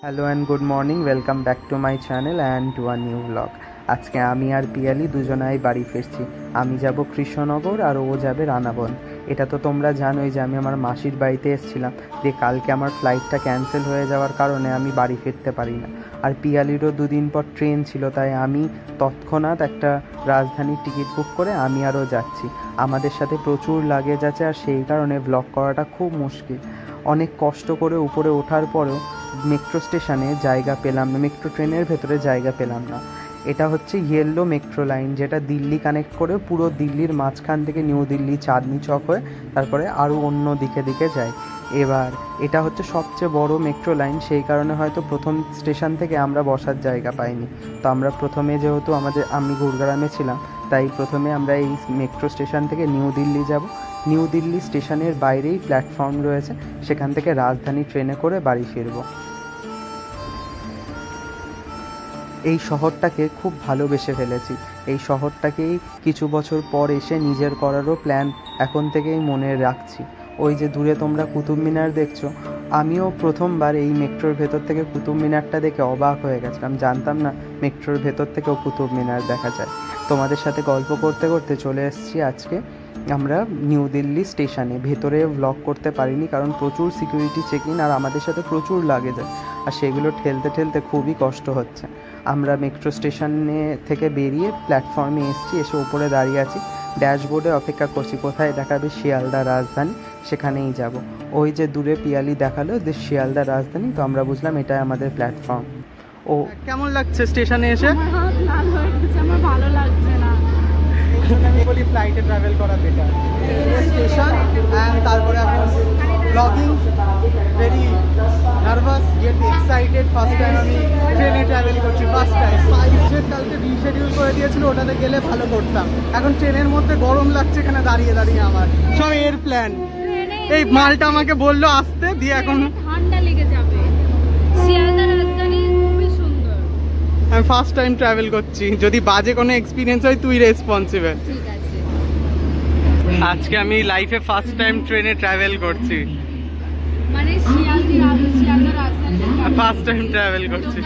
Hello and good morning, welcome back to my channel and to a new blog. আজকে আমি আর পিয়ালি দুজনাই বাড়ি ফিরছি। আমি যাব কৃষ্ণনগর আর ও যাবে রানাবন। এটা তো তোমরা জানোই যে আমি আমার মাসির বাড়িতে এসেছিলাম, দিয়ে কালকে আমার ফ্লাইটটা ক্যান্সেল হয়ে যাওয়ার কারণে আমি বাড়ি ফিরতে পারি না। আর পিয়ালিরও দুদিন পর ট্রেন ছিল, তাই আমি তৎক্ষণাৎ একটা রাজধানীর টিকিট বুক করে আমি আরও যাচ্ছি। আমাদের সাথে প্রচুর লাগেজ আছে, আর সেই কারণে ব্লগ করাটা খুব মুশকিল। অনেক কষ্ট করে উপরে ওঠার পরেও মেট্রো স্টেশনে জায়গা পেলাম না, মেট্রো ট্রেনের ভেতরে জায়গা পেলাম না। এটা হচ্ছে ইয়েলো মেট্রো লাইন, যেটা দিল্লি কানেক্ট করে পুরো দিল্লির মাঝখান থেকে নিউ দিল্লি চাঁদনি চক হয়ে তারপরে আরও অন্য দিকে যায়। এবার এটা হচ্ছে সবচেয়ে বড় মেট্রো লাইন, সেই কারণে হয়তো প্রথম স্টেশন থেকে আমরা বসার জায়গা পাইনি। তো আমরা প্রথমে যেহেতু আমি গুরগারামে ছিলাম, তাই প্রথমে আমরা এই মেট্রো স্টেশন থেকে নিউ দিল্লি যাব। নিউ দিল্লি স্টেশনের বাইরেই প্ল্যাটফর্ম রয়েছে, সেখান থেকে রাজধানী ট্রেনে করে বাড়ি ফিরব। এই শহরটাকে খুব ভালোবেসে ফেলেছি। এই শহরটাকেই কিছু বছর পর এসে নিজের করারও প্ল্যান এখন থেকেই মনে রাখছি। ওই যে দূরে তোমরা কুতুব মিনার দেখছো, আমিও প্রথমবার এই মেট্রোর ভেতর থেকে কুতুব মিনারটা দেখে অবাক হয়ে গেছিলাম। জানতাম না মেট্রোর ভেতর থেকেও কুতুব মিনার দেখা যায়। তোমাদের সাথে গল্প করতে করতে চলে এসেছি আজকে আমরা নিউ দিল্লি স্টেশনে। ভেতরে ব্লগ করতে পারিনি কারণ প্রচুর সিকিউরিটি চেকিং আর আমাদের সাথে প্রচুর লাগেজ, আর সেগুলো ঠেলতে খুবই কষ্ট হচ্ছে। আমরা মেট্রো স্টেশনে থেকে বেরিয়ে প্ল্যাটফর্মে এসে উপরে দাঁড়িয়ে আছি, ড্যাশবোর্ডে অপেক্ষা করছি কোথায় দেখাবে শিয়ালদা রাজধানী, সেখানেই যাব। ওই যে দূরে পিয়ালি দেখালো যে শিয়ালদা রাজধানী, তো আমরা বুঝলাম এটাই আমাদের প্ল্যাটফর্ম। ও কেমন লাগছে স্টেশনে এসে? আমার ভালো লাগছে না, আমি বলি ফ্লাইটে ট্রাভেল করা বেটার। স্টেশন অ্যান্ড তারপরে এখন blogging, very nervous get excited. First time আমি ট্রেনে ট্রাভেল করছি, ফার্স্ট টাইম। ফ্লাইটের কালকে রিশিডিউল করে দিয়েছিল, ওটাতে গেলে ভালো করতাম। এখন ট্রেনের মধ্যে গরম লাগছে এখানে দাঁড়িয়ে আমার সব এর প্ল্যান। এই মালটা আমাকে বললো আসতে, দিয়ে এখন ঠান্ডা লেগে যাবে। শিয়ালদা রাজধানী খুবই সুন্দর। আমি ফার্স্ট টাইম ট্রাভেল করছি, যদি বাজে কোনো এক্সপিরিয়েন্স হয় তুই রেসপন্সিবল। ঠিক আছে। আজকে আমি লাইফে ফার্স্ট টাইম ট্রেনে ট্রাভেল করছি, মানে শিয়ালদা রাজধানী ফার্স্ট টাইম ট্রাভেল করছি।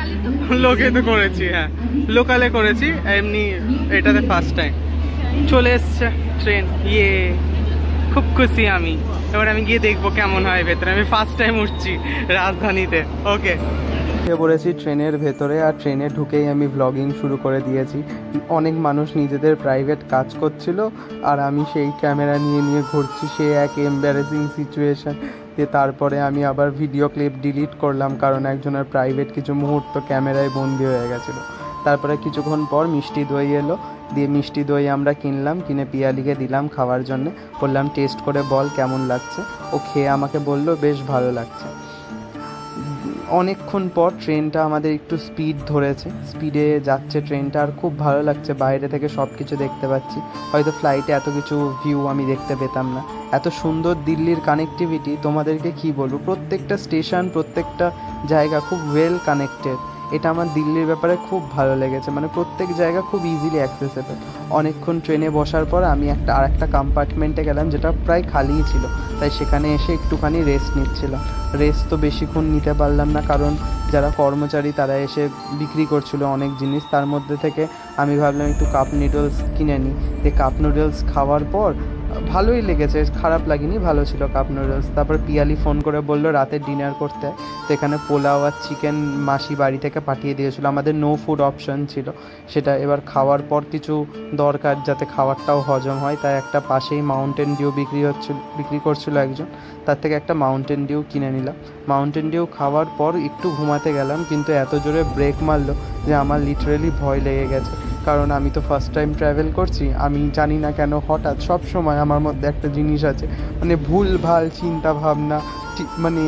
লোকে তো করেছি, হ্যাঁ লোকালে করেছি, এমনি এটাতে ফার্স্ট টাইম। চলে এসছে ট্রেন, ইয়ে খুব খুশি আমি। এবার আমি গিয়ে দেখবো কেমন হয় ভেতরে। আমি ফার্স্ট টাইম উঠছি রাজধানীতে। ওকে, পড়েছি ট্রেনের ভেতরে, আর ট্রেনে ঢুকেই আমি ব্লগিং শুরু করে দিয়েছি। অনেক মানুষ নিজেদের প্রাইভেট কাজ করছিল, আর আমি সেই ক্যামেরা নিয়ে ঘুরছি। সে এক এম্বারেসিং সিচুয়েশন। তারপরে আমি আবার ভিডিও ক্লিপ ডিলিট করলাম, কারণ একজনের প্রাইভেট কিছু মুহূর্ত ক্যামেরায় বন্দি হয়ে গেছিলো। তারপরে কিছুক্ষণ পর মিষ্টি দই এলো, দিয়ে মিষ্টি দই আমরা কিনলাম, কিনে পিয়ালিকে দিলাম খাওয়ার জন্যে। বললাম টেস্ট করে বল কেমন লাগছে। ও খেয়ে আমাকে বললো বেশ ভালো লাগছে। অনেকক্ষণ পর ট্রেনটা আমাদের একটু স্পিড ধরেছে, স্পিডে যাচ্ছে ট্রেনটা, আর খুব ভালো লাগছে। বাইরে থেকে সব কিছু দেখতে পাচ্ছি, হয়তো ফ্লাইটে এত কিছু ভিউ আমি দেখতে পেতাম না। এত সুন্দর দিল্লির কানেক্টিভিটি, তোমাদেরকে কি বলবো। প্রত্যেকটা স্টেশন, প্রত্যেকটা জায়গা খুব ওয়েল কানেক্টেড। এটা আমার দিল্লির ব্যাপারে খুব ভালো লেগেছে, মানে প্রত্যেক জায়গা খুব ইজিলি অ্যাক্সেসেবল। অনেকক্ষণ ট্রেনে বসার পর আমি আরেকটা কম্পার্টমেন্টে গেলাম, যেটা প্রায় খালিই ছিল, তাই সেখানে এসে একটুখানি রেস্ট নিচ্ছিলাম। রেস্ট তো বেশিক্ষণ নিতে পারলাম না, কারণ যারা কর্মচারী তারা এসে বিক্রি করছিল অনেক জিনিস। তার মধ্যে থেকে আমি ভাবলাম একটু কাপ নুডলস কিনে নিই। এই কাপ নুডলস খাওয়ার পর ভালোই লেগেছে, খারাপ লাগেনি, ভালো ছিল কাপ নুডলস। তারপর পিয়ালি ফোন করে বললো রাতে ডিনার করতে, তো এখানে পোলাও আর চিকেন মাসি বাড়ি থেকে পাঠিয়ে দিয়েছিল। আমাদের নো ফুড অপশন ছিল সেটা। এবার খাওয়ার পর কিছু দরকার যাতে খাবারটাও হজম হয়, তাই একটা পাশেই মাউন্টেন ডিউ বিক্রি করছিল একজন, তার থেকে একটা মাউন্টেন ডিউ কিনে নিলাম। মাউন্টেন ডিউ খাওয়ার পর একটু ঘুমাতে গেলাম, কিন্তু এত জোরে ব্রেক মারলো যে আমার লিটারেলি ভয় লেগে গেছে। কারণ আমি তো ফার্স্ট টাইম ট্রাভেল করছি, আমি জানি না কেন হঠাৎ সব সময় আমার মধ্যে একটা জিনিস আছে, মানে ভুলভাল চিন্তা ভাবনা। মানে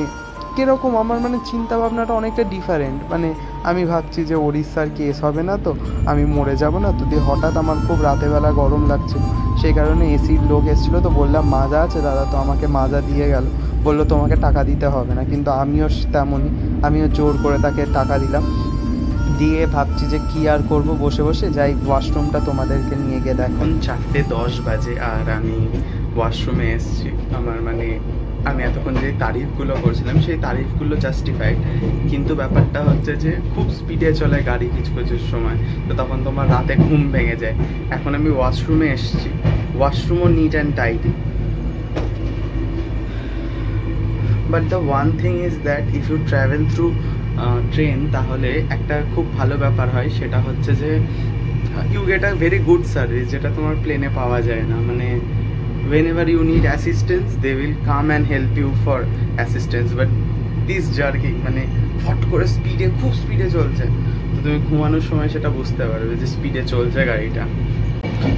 কীরকম আমার মানে চিন্তা ভাবনাটা অনেকটা ডিফারেন্ট। মানে আমি ভাবছি যে ওড়িশার কেস হবে না তো, আমি মরে যাব না তো। দিয়ে হঠাৎ আমার খুব রাতেরবেলা গরম লাগছিল, সেই কারণে এসির লোক এসেছিলো, তো বললাম মাজা আছে দাদা, তো আমাকে মাজা দিয়ে গেল। বললো তোমাকে টাকা দিতে হবে না, কিন্তু আমিও তেমনই, আমিও জোর করে তাকে টাকা দিলাম। দিয়ে ভাবছি যে কি আর করবো, বসে বসে যাই ওয়াশরুমটা তোমাদেরকে নিয়ে গিয়ে দেখো। 4:10 বাজে আর আমি ওয়াশরুমে এসেছি। আমার মানে আমি এতক্ষণ যে তারিফগুলো করছিলাম সেই তারিফগুলো জাস্টিফাইড, কিন্তু ব্যাপারটা হচ্ছে যে খুব স্পিডে চলে গাড়ি কিছু কিছু সময়, তো তখন তোমার রাতে ঘুম ভেঙে যায়। এখন আমি ওয়াশরুমে এসেছি, ওয়াশরুমও neat and tidy, but the one thing is that if you travel through train তাহলে একটা খুব ভালো ব্যাপার হয়, সেটা হচ্ছে যে you get a very good service, যেটা তোমার প্লেনে পাওয়া যায় না। মানে whenever you need assistance they will come and help you for assistance, but this jerking মানে ফট করে স্পিডে, খুব স্পিডে চলছে, তো তুমি ঘুমানোর সময় সেটা বুঝতে পারবে যে স্পিডে চলছে গাড়িটা।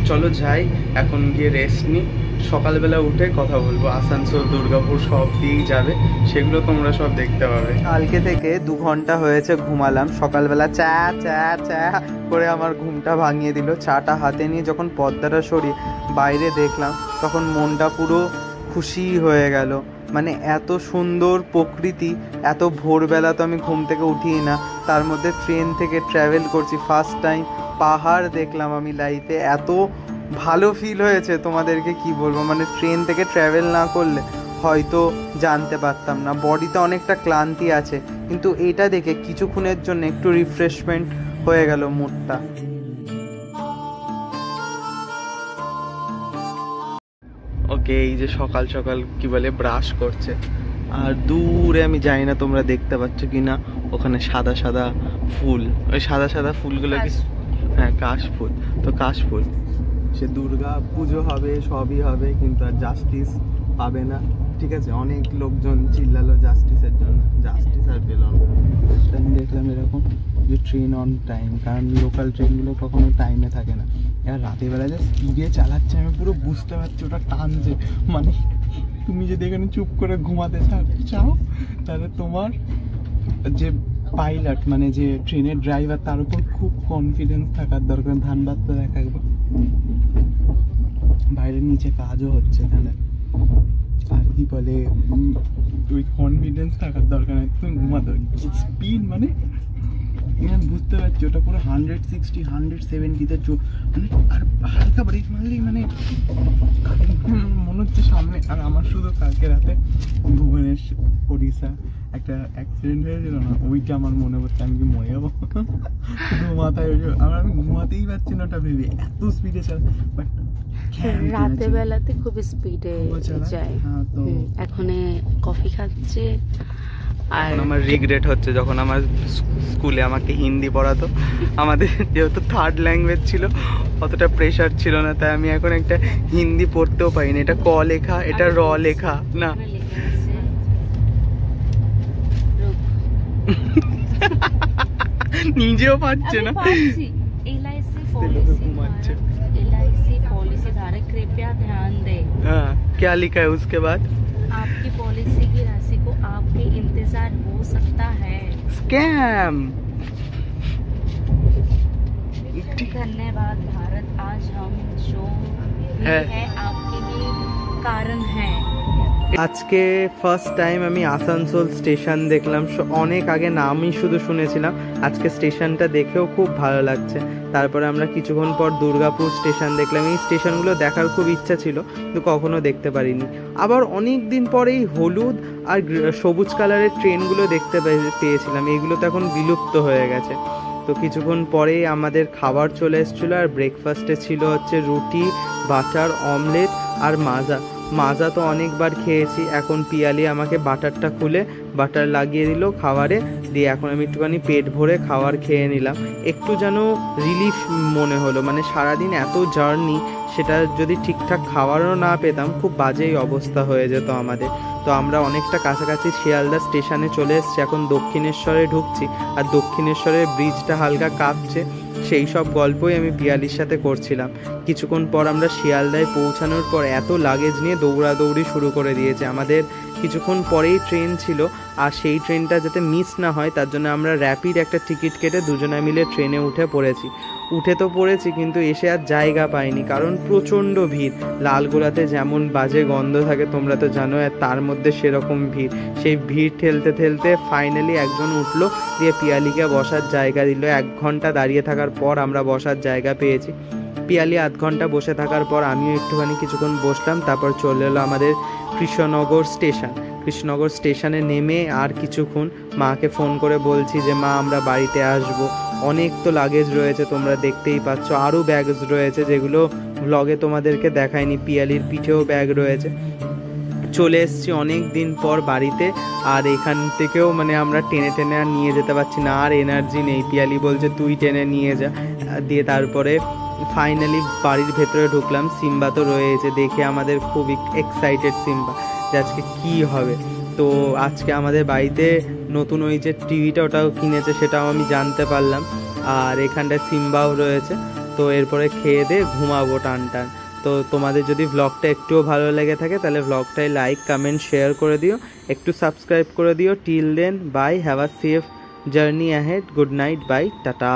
চলো যাই, এখন গিয়ে রেস্ট নিই, সকালবেলা উঠে কথা বলবো। আসানসোল, দুর্গাপুর সব দিয়েই যাবে, সেগুলো তোমরা সব দেখতে পাবে। কালকে থেকে 2 ঘন্টা হয়েছে ঘুমালাম, সকালবেলা চা চা চা করে আমার ঘুমটা ভাঙিয়ে দিল। চাটা হাতে নিয়ে যখন পর্দাটা সরিয়ে বাইরে দেখলাম তখন মনটা পুরো খুশি হয়ে গেল। মানে এত সুন্দর প্রকৃতি, এত ভোরবেলা তো আমি ঘুম থেকে উঠিই না, তার মধ্যে ট্রেন থেকে ট্রাভেল করছি, ফার্স্ট টাইম পাহাড় দেখলাম আমি লাইফে, এত ভালো ফিল হয়েছে তোমাদেরকে কি বলবো। মানে ট্রেন থেকে ট্রাভেল না করলে হয়তো জানতে পারতাম না, বডিতে অনেকটা ক্লান্তি আছে, কিন্তু এটা দেখে কিছুক্ষণের জন্য একটু রিফ্রেশমেন্ট হয়ে গেল মুডটা। ওকে, এই যে সকাল সকাল কি বলে ব্রাশ করছে, আর দূরে আমি জানি না তোমরা দেখতে পাচ্ছ কি না, ওখানে সাদা সাদা ফুল, ওই সাদা সাদা ফুলগুলো কি, হ্যাঁ কাশ ফুল, তো কাশ ফুল সে দুর্গা পুজো হবে সবই হবে, কিন্তু আর জাস্টিস পাবে না, ঠিক আছে। অনেক লোকজন চিল্লালো জাস্টিসের জন্য, জাস্টিস আর পেল না। আমি দেখলাম এরকম যে ট্রেন অন টাইম, কারণ লোকাল ট্রেনগুলো কখনো টাইমে থাকে না, আর রাতের বেলা যে স্পিডে চালাচ্ছে আমি পুরো বুঝতে পারছি ওটা টানছে। মানে তুমি যদি এখানে চুপ করে ঘুমাতে চাও তাহলে তোমার যে পাইলট মানে যে ট্রেনের ড্রাইভার তার উপর খুব কনফিডেন্স থাকার দরকার। ধানবাদটা দেখাবো, বাইরের নিচে কাজও হচ্ছে এখানে, আর কি বলে ওই কনফিডেন্স থাকার দরকার নেই, তুমি ঘুমাতে স্পিড মানে আমি বুঝতে পারছি ওটা পুরো 160 170-তে মানে, আর হালকা ব্রেক মারলেই মানে মনে হচ্ছে সামনে। আর আমার শুধু কালকে রাতে ভুবনেশ্বর ওড়িশা একটা অ্যাক্সিডেন্ট হয়েছিল না, ওইটা আমার মনে পড়ছে, আমি কি মরে যাবো শুধু মাথায়, আমি ঘুমাতেই পারছি না ওটা ভেবে, এত স্পিডে চালা। বাট রাতে বেলাতে খুব স্পিডে যায়। এখন কফি খাচ্ছে। আর আমার রিগ্রেট হচ্ছে যখন আমার স্কুলে আমাকে হিন্দি পড়াতো, আমাদের যেহেতু থার্ড ল্যাঙ্গুয়েজ ছিল অতটা প্রেশার ছিল না, তাই আমি এখন একটা হিন্দি পড়তেও পারি না। এটা ক লেখা, এটা র লেখা না, নিজেও পাচ্ছে না। LIC पॉलिसी धारक कृपया ध्यान दें। हाँ, क्या लिखा है उसके बाद? आपकी पॉलिसी की राशि को आपके इंतजार हो सकता है। स्कैम। धन्यवाद भारत, आज हम जो है आपके लिए कारण है। আজকে ফার্স্ট টাইম আমি আসানসোল স্টেশন দেখলাম, অনেক আগে নামই শুধু শুনেছিলাম, আজকে স্টেশনটা দেখেও খুব ভালো লাগছে। তারপরে আমরা কিছুক্ষণ পর দুর্গাপুর স্টেশন দেখলাম। এই স্টেশনগুলো দেখার খুব ইচ্ছা ছিল কিন্তু কখনো দেখতে পারিনি। আবার অনেক দিন পরেই হলুদ আর সবুজ কালারের ট্রেনগুলো দেখতে পেয়েছিলাম, এইগুলো তো এখন বিলুপ্ত হয়ে গেছে। তো কিছুক্ষণ পরেই আমাদের খাবার চলে এসেছিলো, আর ব্রেকফাস্টে ছিল হচ্ছে রুটি, বাটার অমলেট আর মাজা। মাজা তো অনেকবার খেয়েছি, এখন পিয়ালি আমাকে বাটারটা খুলে বাটার লাগিয়ে দিল খাবারে, দিয়ে এখন আমি একটুখানি পেট ভরে খাবার খেয়ে নিলাম। একটু যেন রিলিফ মনে হলো, মানে সারাদিন এত জার্নি, সেটা যদি ঠিকঠাক খাবারও না পেতাম খুব বাজেই অবস্থা হয়ে যেত আমাদের। তো আমরা অনেকটা কাছাকাছি শিয়ালদা স্টেশনে চলে এসেছি, এখন দক্ষিণেশ্বরে ঢুকছি, আর দক্ষিণেশ্বরের ব্রিজটা হালকা কাঁপছে, সেই সব গল্পই আমি পিয়ালির সাথে করছিলাম। কিছুক্ষণ পর আমরা শিয়ালদায় পৌঁছানোর পর এত লাগেজ নিয়ে দৌড়াদৌড়ি শুরু করে দিয়েছে। আমাদের কিছুক্ষণ পরেই ট্রেন ছিল, আর সেই ট্রেনটা যাতে মিস না হয় তার জন্য আমরা র্যাপিড একটা টিকিট কেটে দুজনে মিলে ট্রেনে উঠে পড়েছি, কিন্তু এসে আর জায়গা পাইনি, কারণ প্রচণ্ড ভিড়। লালগোলাতে যেমন বাজে গন্ধ থাকে তোমরা তো জানো, আর তার মধ্যে সেরকম ভিড়। সেই ভিড় ঠেলতে ঠেলতে ফাইনালি একজন উঠলো, দিয়ে পিয়ালিকে বসার জায়গা দিল। 1 ঘন্টা দাঁড়িয়ে থাকার পর আমরা বসার জায়গা পেয়েছি। পিয়ালি আধ ঘন্টা বসে থাকার পর আমিও একটুখানি কিছুক্ষণ বসলাম, তারপর চলে এলো আমাদের কৃষ্ণনগর স্টেশন। কৃষ্ণনগর স্টেশনে নেমে আর কিছুক্ষণ মাকে ফোন করে বলছি যে মা আমরা বাড়িতে আসব, অনেক তো লাগেজ রয়েছে তোমরা দেখতেই পাচ্ছ, আরও ব্যাগ রয়েছে যেগুলো ব্লগে তোমাদেরকে দেখায়নি, পিয়ালির পিঠেও ব্যাগ রয়েছে। চলে এসেছি অনেক দিন পর বাড়িতে, আর এখান থেকেও মানে আমরা টেনে টেনে আর নিয়ে যেতে পারছি না, আর এনার্জি নেই। পিয়ালি বলছে তুই টেনে নিয়ে যা, দিয়ে তারপরে ফাইনালি বাড়ির ভেতরে ঢুকলাম। সিম্বা তো রয়েছে, দেখে আমাদের খুব এক্সাইটেড সিম্বা যে আজকে কী হবে। তো আজকে আমাদের বাড়িতে নতুন ওই যে টিভিটা ওটাও কিনেছে, সেটাও আমি জানতে পারলাম। আর এখানটায় সিম্বাও রয়েছে। তো এরপরে খেয়ে দিয়ে ঘুমাবো টান টান। তো তোমাদের যদি ব্লগটা একটুও ভালো লেগে থাকে তাহলে ব্লগটায় লাইক কমেন্ট শেয়ার করে দিও, একটু সাবস্ক্রাইব করে দিও। Till then bye, have a safe journey ahead, good night, bye, tata.